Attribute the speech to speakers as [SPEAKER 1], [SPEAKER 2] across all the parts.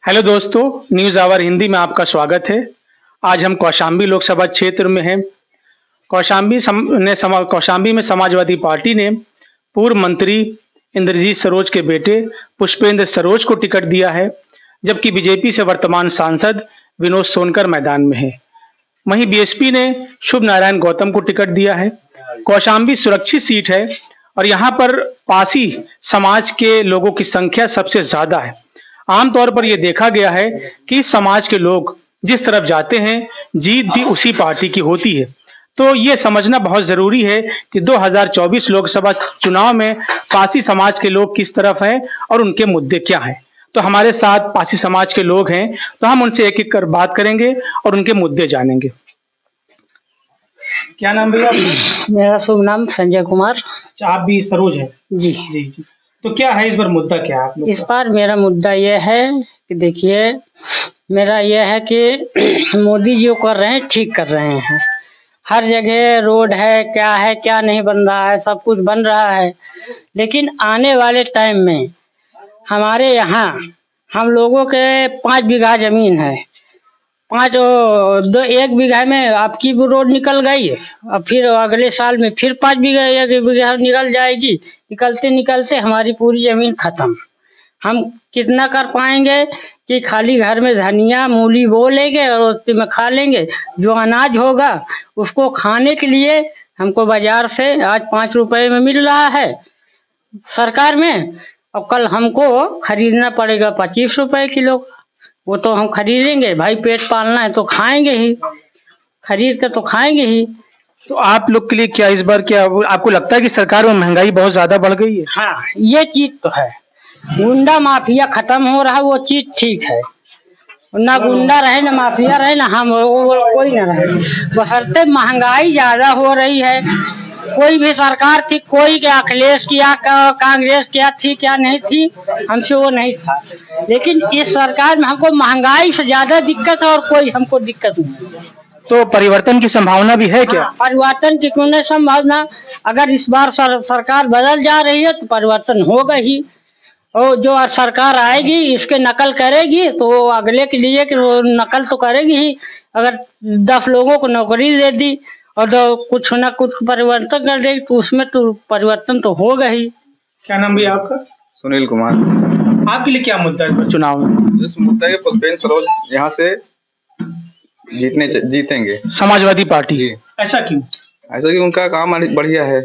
[SPEAKER 1] Hello दोस्तों, news our Hindi में आपका स्वागत है। आज हम कौशाम्बी लोकसभा क्षेत्र में हैं। कौशाम्बी में समाजवादी पार्टी ने पूर्व मंत्री इंद्रजीत सरोज के बेटे पुष्पेंद्र सरोज को टिकट दिया है, जबकि बीजेपी से वर्तमान सांसद विनोद सोनकर मैदान में हैं। वहीं बीएसपी ने शुभ नारायण गौतम को टिकट दिया है। कौशाम्बी सुरक्षित सीट है और यहाँ पर पासी समाज के लोगों की संख्या सबसे ज्यादा है। आमतौर पर यह देखा गया है कि इस समाज के लोग जिस तरफ जाते हैं, जीत भी उसी पार्टी की होती है। तो ये समझना बहुत जरूरी है कि 2024 लोकसभा चुनाव में पासी समाज के लोग किस तरफ हैं और उनके मुद्दे क्या हैं। तो हमारे साथ पासी समाज के लोग हैं, तो हम उनसे एक एक कर बात करेंगे और उनके मुद्दे जानेंगे। क्या नाम भैया?
[SPEAKER 2] मेरा शुभ नाम संजय कुमार।
[SPEAKER 1] अच्छा, आप भी सरोज हैं?
[SPEAKER 2] जी
[SPEAKER 1] जी जी। तो क्या है इस बार मुद्दा, क्या है आप लोग
[SPEAKER 2] इस बार मेरा मुद्दा यह है कि देखिए, मेरा यह है कि मोदी जी जो कर रहे हैं ठीक कर रहे हैं। हर जगह रोड है, क्या नहीं बन रहा है, सब कुछ बन रहा है। लेकिन आने वाले टाइम में हमारे यहाँ हम लोगों के 5 बीघा जमीन है। 1 बीघा में आपकी भी रोड निकल गई, और फिर अगले साल में फिर 5 बीघा 1 बीघा निकल जाएगी। निकलते निकलते हमारी पूरी जमीन खत्म। हम कितना कर पाएंगे कि खाली घर में धनिया मूली बो लेंगे और उसमें में खा लेंगे। जो अनाज होगा उसको खाने के लिए हमको बाजार से आज 5 रुपए में मिल रहा है सरकार में, और कल हमको खरीदना पड़ेगा 25 रुपए किलो। वो तो हम खरीदेंगे भाई, पेट पालना है तो खाएंगे ही, खरीद कर तो खाएंगे ही।
[SPEAKER 1] तो आप लोग के लिए क्या इस बार, क्या आपको लगता है कि सरकार में महंगाई बहुत ज्यादा बढ़ गई है?
[SPEAKER 2] हाँ, ये चीज तो है। गुंडा माफिया खत्म हो रहा है, वो चीज ठीक है। ना गुंडा रहे ना माफिया रहे ना हम कोई ना रहे, बशर्ते महंगाई ज्यादा हो रही है। कोई भी सरकार थी, कोई क्या अखिलेश किया, कांग्रेस क्या थी क्या नहीं थी, हमसे वो नहीं था। लेकिन इस सरकार में हमको महंगाई से ज्यादा दिक्कत है और कोई हमको दिक्कत नहीं।
[SPEAKER 1] तो परिवर्तन की संभावना भी है क्या?
[SPEAKER 2] हाँ, परिवर्तन की क्यों नहीं संभावना। अगर इस बार सरकार बदल जा रही है तो परिवर्तन होगा ही। और जो सरकार आएगी इसके नकल करेगी तो वो अगले के लिए कि वो नकल तो करेगी ही। अगर 10 लोगों को नौकरी दे दी और कुछ न कुछ परिवर्तन कर देगी तो उसमें तो परिवर्तन तो होगा ही।
[SPEAKER 1] क्या नाम भी आपका?
[SPEAKER 3] सुनील कुमार।
[SPEAKER 1] आपके लिए क्या मुद्दा है चुनाव में?
[SPEAKER 3] इस मुद्दा है पुष्पेंद्र सरोज यहाँ से जीतेंगे,
[SPEAKER 1] समाजवादी पार्टी। ऐसा क्यों?
[SPEAKER 3] ऐसा कि उनका काम बढ़िया है।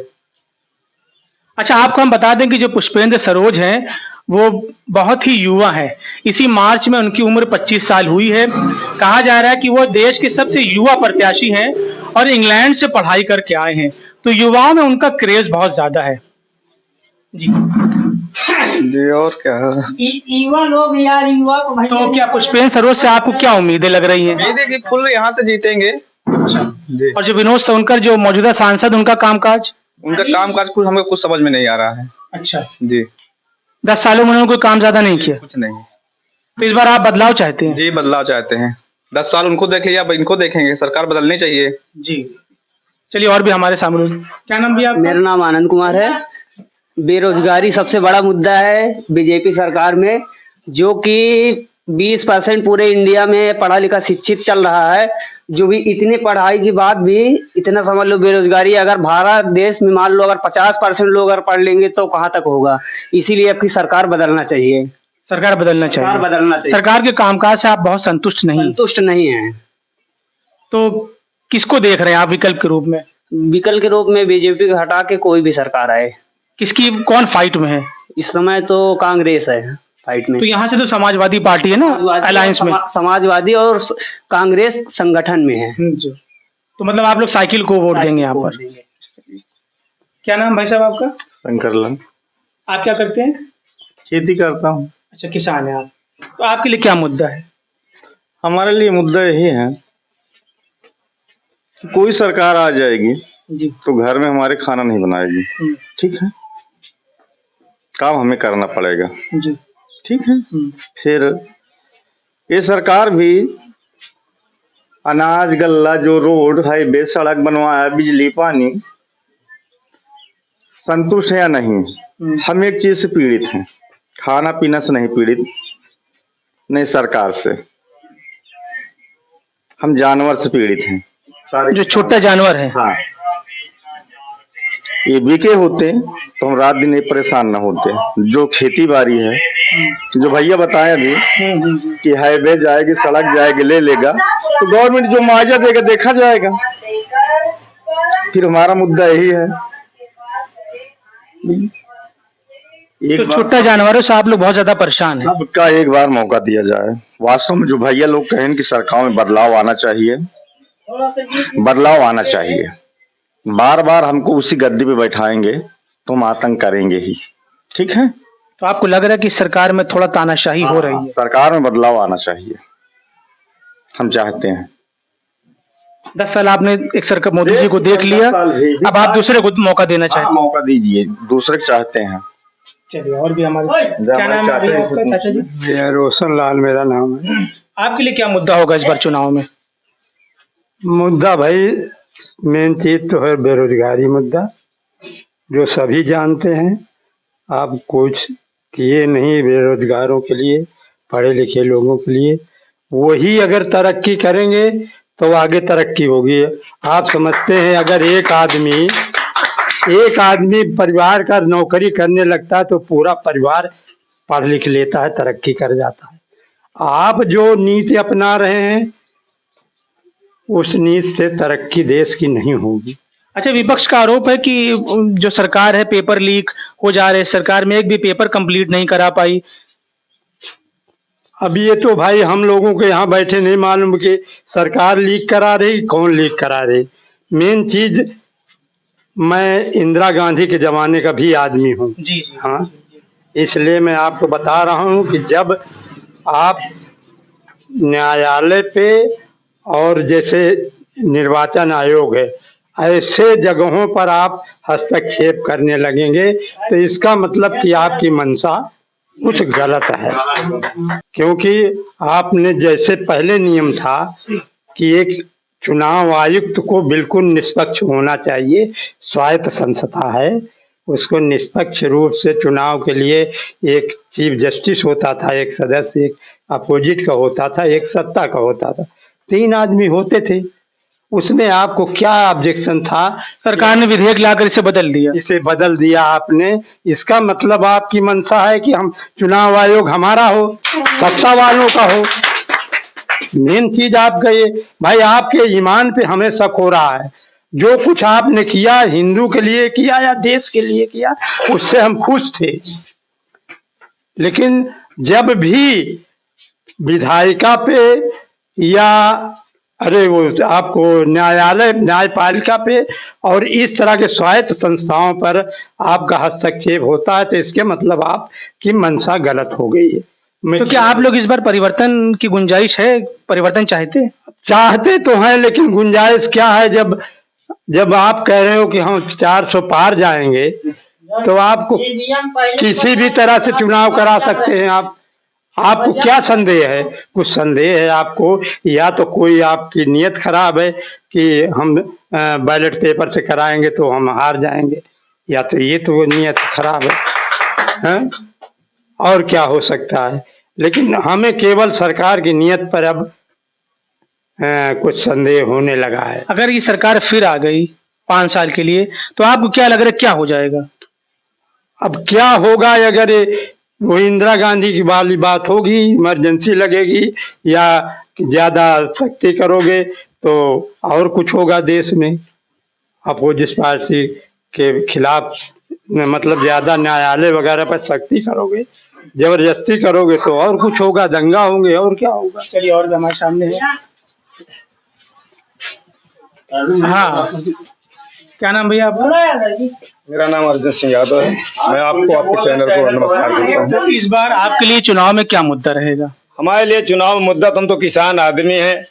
[SPEAKER 1] अच्छा, आपको हम बता दें कि जो पुष्पेंद्र सरोज हैं वो बहुत ही युवा है। इसी मार्च में उनकी उम्र 25 साल हुई है। कहा जा रहा है कि वो देश के सबसे युवा प्रत्याशी हैं और इंग्लैंड से पढ़ाई करके आए हैं। तो युवाओं में उनका क्रेज बहुत ज्यादा है जी।
[SPEAKER 3] जी और क्या,
[SPEAKER 2] युवा लोग यार, युवा को भाई।
[SPEAKER 1] तो क्या पुष्पेंद्र सरोज से आपको क्या उम्मीदें लग रही हैं?
[SPEAKER 3] उम्मीद है कि फुल यहाँ से जीतेंगे। जी।
[SPEAKER 1] और जो विनोद सोनकर जो मौजूदा सांसद, उनका कामकाज
[SPEAKER 3] कुछ हमें कुछ समझ में नहीं आ रहा है।
[SPEAKER 1] अच्छा
[SPEAKER 3] जी।
[SPEAKER 1] 10 सालों में उन्होंने कोई काम ज्यादा नहीं किया?
[SPEAKER 3] कुछ नहीं।
[SPEAKER 1] तो इस बार आप बदलाव चाहते हैं?
[SPEAKER 3] जी, बदलाव चाहते हैं। 10 साल उनको देखे या इनको देखेंगे, सरकार बदलनी चाहिए
[SPEAKER 1] जी। चलिए, और भी हमारे सामने। क्या नाम भी आपका?
[SPEAKER 4] मेरा नाम आनंद कुमार है। बेरोजगारी सबसे बड़ा मुद्दा है बीजेपी सरकार में, जो कि 20% पूरे इंडिया में पढ़ा लिखा शिक्षित चल रहा है। जो भी इतने पढ़ाई के बाद भी इतना समझ लो बेरोजगारी। अगर भारत देश में मान लो अगर 50% लोग अगर पढ़ लेंगे तो कहाँ तक होगा। इसीलिए आपकी सरकार बदलना चाहिए।
[SPEAKER 1] सरकार बदलना चाहिए। सरकार के कामकाज से आप बहुत संतुष्ट नहीं
[SPEAKER 4] है।
[SPEAKER 1] तो किसको देख रहे हैं आप विकल्प के रूप में?
[SPEAKER 4] विकल्प के रूप में बीजेपी को हटा के कोई भी सरकार आए।
[SPEAKER 1] किसकी, कौन फाइट में है
[SPEAKER 4] इस समय? तो कांग्रेस है फाइट में।
[SPEAKER 1] तो यहाँ से तो समाजवादी पार्टी है ना अलायंस में।
[SPEAKER 4] समाजवादी और कांग्रेस संगठन में है।
[SPEAKER 1] तो मतलब आप लोग साइकिल को वोट देंगे यहाँ पर। क्या नाम भाई साहब आपका?
[SPEAKER 3] शंकर लाल।
[SPEAKER 1] आप क्या करते हैं?
[SPEAKER 3] खेती करता हूँ।
[SPEAKER 1] अच्छा, किसान है आप। तो आपके लिए क्या मुद्दा है?
[SPEAKER 3] हमारे लिए मुद्दा यही है, कोई सरकार आ जाएगी
[SPEAKER 1] जी
[SPEAKER 3] तो घर में हमारे खाना नहीं बनाएगी। ठीक है, काम हमें करना पड़ेगा
[SPEAKER 1] जी।
[SPEAKER 3] ठीक है। फिर ये सरकार भी अनाज गल्ला, जो रोड हाईवे सड़क बनवाया, बिजली पानी, संतुष्ट है या नहीं? हम एक चीज से पीड़ित हैं, खाना पीना से नहीं पीड़ित। नहीं, सरकार से। हम जानवर से पीड़ित हैं सारे।
[SPEAKER 1] जो छोटा जानवर है।
[SPEAKER 3] हाँ, ये बिके होते तो हम रात दिन एक परेशान न होते। जो खेती बाड़ी है, जो भैया बताए अभी कि हाईवे जाएगी, सड़क जाएगी, ले लेगा, तो गवर्नमेंट जो मुआवजा देगा देखा जाएगा। फिर हमारा मुद्दा यही है।
[SPEAKER 1] तो छोटा जानवरों से आप लोग बहुत ज्यादा परेशान हैं।
[SPEAKER 3] सबका एक बार मौका दिया जाए। वास्तव में जो भैया लोग कहें कि सरकार में बदलाव आना चाहिए, बदलाव आना चाहिए। बार बार हमको उसी गद्दी पे बैठाएंगे तो हम आतंक करेंगे ही। ठीक है,
[SPEAKER 1] तो आपको लग रहा है कि सरकार में थोड़ा तानाशाही हो रही है?
[SPEAKER 3] सरकार में बदलाव आना चाहिए, हम चाहते हैं।
[SPEAKER 1] 10 साल आपने एक सरकार मोदी जी को देख लिया, अब आप दूसरे को मौका देना चाहते हैं?
[SPEAKER 3] मौका दीजिए, दूसरे चाहते हैं।
[SPEAKER 1] चलिए, और भी हमारे क्या नाम है भैया आपका? चाचा जी,
[SPEAKER 5] रोशन लाल मेरा नाम है।
[SPEAKER 1] आपके लिए क्या मुद्दा होगा इस बार चुनाव में?
[SPEAKER 5] मुद्दा भाई मेन चीज तो है बेरोजगारी मुद्दा, जो सभी जानते हैं। आप कुछ किए नहीं बेरोजगारों के लिए, पढ़े लिखे लोगों के लिए। वही अगर तरक्की करेंगे तो आगे तरक्की होगी। आप समझते हैं अगर एक आदमी परिवार का नौकरी करने लगता है तो पूरा परिवार पढ़ लिख लेता है, तरक्की कर जाता है। आप जो नीति अपना रहे हैं उस नीति से तरक्की देश की नहीं होगी।
[SPEAKER 1] अच्छा, विपक्ष का आरोप है कि जो सरकार है पेपर लीक हो जा रहे हैं, सरकार में एक भी पेपर कंप्लीट नहीं करा पाई।
[SPEAKER 5] अब ये तो भाई हम लोगों के यहाँ बैठे नहीं मालूम कि सरकार लीक करा रही, कौन लीक करा रही। मेन चीज, मैं इंदिरा गांधी के जमाने का भी आदमी हूँ।
[SPEAKER 1] जी जी।
[SPEAKER 5] हाँ, इसलिए मैं आपको बता रहा हूँ कि जब आप न्यायालय पे और जैसे निर्वाचन आयोग है, ऐसे जगहों पर आप हस्तक्षेप करने लगेंगे तो इसका मतलब कि आपकी मंशा कुछ गलत है। क्योंकि आपने जैसे पहले नियम था कि एक चुनाव आयुक्त को बिल्कुल निष्पक्ष होना चाहिए, स्वायत्त संस्था है, उसको निष्पक्ष रूप से चुनाव के लिए एक चीफ जस्टिस होता था, एक सदस्य, एक अपोजिट का होता था, एक सत्ता का होता था, 3 आदमी होते थे। उसमें आपको क्या ऑब्जेक्शन था?
[SPEAKER 1] सरकार ने विधेयक लाकर इसे बदल दिया।
[SPEAKER 5] इसे बदल दिया आपने, इसका मतलब आपकी मंशा है कि हम चुनाव आयोग हमारा हो, सत्ता वालों का हो। मेन चीज आपका ये भाई, आपके ईमान पे हमें शक हो रहा है। जो कुछ आपने किया हिंदू के लिए किया या देश के लिए किया, उससे हम खुश थे। लेकिन जब भी विधायिका पे या वो आपको न्यायालय न्यायपालिका पे और इस तरह के स्वायत्त संस्थाओं पर आपका हस्तक्षेप होता है तो इसके मतलब आपकी मंशा गलत हो गई है।
[SPEAKER 1] तो क्या आप लोग इस बार परिवर्तन की गुंजाइश है? परिवर्तन चाहते
[SPEAKER 5] तो हैं, लेकिन गुंजाइश क्या है? जब आप कह रहे हो कि हम 400 पार जाएंगे तो आपको किसी भी तरह से चुनाव करा सकते हैं। आपको क्या संदेह है? कुछ संदेह है आपको, या तो कोई आपकी नीयत खराब है कि हम बैलेट पेपर से कराएंगे तो हम हार जाएंगे, या तो ये तो नीयत खराब है? और क्या हो सकता है? लेकिन हमें केवल सरकार की नीयत पर अब कुछ संदेह होने लगा है।
[SPEAKER 1] अगर ये सरकार फिर आ गई 5 साल के लिए तो आपको क्या लग रहा है क्या हो जाएगा?
[SPEAKER 5] अब क्या होगा? अगर वो इंदिरा गांधी की वाली बात होगी, इमरजेंसी लगेगी या ज्यादा सख्ती करोगे तो और कुछ होगा देश में, अपोजिट पार्टी के खिलाफ, मतलब ज्यादा न्यायालय वगैरह पर सख्ती करोगे, जबरदस्ती करोगे तो और कुछ होगा, दंगा होंगे, और क्या होगा।
[SPEAKER 1] चलिए, और भी हमारे सामने है। हाँ, क्या नाम भैया आपका?
[SPEAKER 3] मेरा नाम अर्जुन सिंह यादव है। मैं आपके चैनल को नमस्कार करता हूँ।
[SPEAKER 1] इस बार आपके लिए चुनाव में क्या मुद्दा रहेगा?
[SPEAKER 6] हमारे लिए चुनाव मुद्दा, तो हम तो किसान आदमी हैं,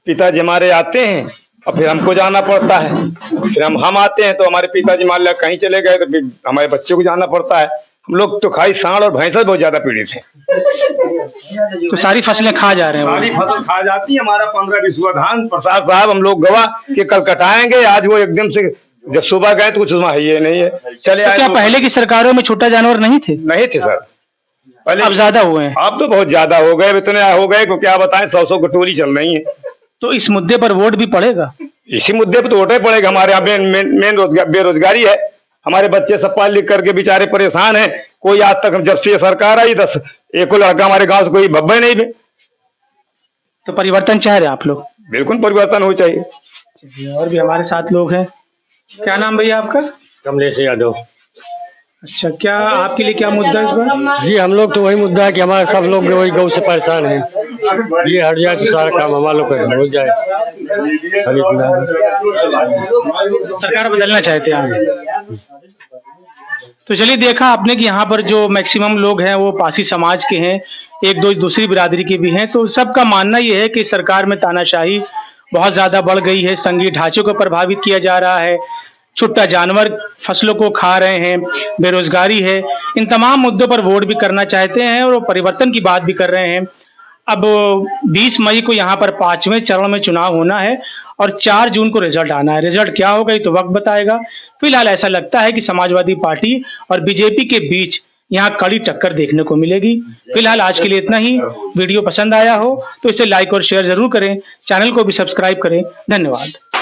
[SPEAKER 6] पिताजी हमारे आते हैं और फिर हमको जाना पड़ता है, फिर हम आते हैं तो हमारे पिताजी मान लिया कहीं चले गए तो फिर हमारे बच्चों को जाना पड़ता है। हम लोग तो खाई सांड और भैंसा बहुत ज्यादा पीड़ित हैं।
[SPEAKER 1] तो सारी फसलें खा जा रहे हैं?
[SPEAKER 6] सारी फसल खा जाती है। हमारा 15-20 धान प्रसाद साहब हम लोग गवा के कल कटाएंगे, आज वो एकदम से जब सुबह गए तो कुछ उसमें है नहीं है। चले
[SPEAKER 1] तो क्या पहले की सरकारों में छोटा जानवर नहीं थे?
[SPEAKER 6] नहीं थे सर, पहले
[SPEAKER 1] अब ज्यादा हुए हैं।
[SPEAKER 6] अब तो बहुत ज्यादा हो गए, इतने हो गए को क्या बताएं, 100 कटोरी चल रही है।
[SPEAKER 1] तो इस मुद्दे पर वोट भी पड़ेगा।
[SPEAKER 6] इसी मुद्दे पर तो वोट ही पड़ेगा। हमारे यहाँ मेन बेरोजगारी है। हमारे बच्चे सब पढ़ लिख करके बेचारे परेशान हैं। कोई आज तक जब से ये सरकार आई 10 एको लड़का हमारे गांव से कोई भब्बे नहीं बे।
[SPEAKER 1] तो परिवर्तन चाह रहे हैं आप लोग।
[SPEAKER 6] बिल्कुल परिवर्तन हो चाहिए।
[SPEAKER 1] और भी हमारे साथ लोग हैं। क्या नाम भैया आपका?
[SPEAKER 5] कमलेश यादव।
[SPEAKER 1] अच्छा, क्या आपके लिए क्या मुद्दा है इस बार?
[SPEAKER 5] जी हम लोग तो वही मुद्दा है कि हमारे सब लोग वही गौ से परेशान हैं। ये हट जाए तो सारा काम हमारे लोग का हो जाए।
[SPEAKER 1] सरकार बदलना चाहते हैं। तो चलिए, देखा आपने कि यहाँ पर जो मैक्सिमम लोग हैं वो पासी समाज के हैं, एक दो दूसरी बिरादरी के भी हैं। तो सबका मानना ये है कि सरकार में तानाशाही बहुत ज्यादा बढ़ गई है, संघीय ढांचे को प्रभावित किया जा रहा है, छुट्टा जानवर फसलों को खा रहे हैं, बेरोजगारी है। इन तमाम मुद्दों पर वोट भी करना चाहते हैं और परिवर्तन की बात भी कर रहे हैं। अब 20 मई को यहाँ पर 5वें चरण में चुनाव होना है और 4 जून को रिजल्ट आना है। रिजल्ट क्या होगा ये तो वक्त बताएगा। फिलहाल ऐसा लगता है कि समाजवादी पार्टी और बीजेपी के बीच यहाँ कड़ी टक्कर देखने को मिलेगी। फिलहाल आज के लिए इतना ही। वीडियो पसंद आया हो तो इसे लाइक और शेयर जरूर करें, चैनल को भी सब्सक्राइब करें। धन्यवाद।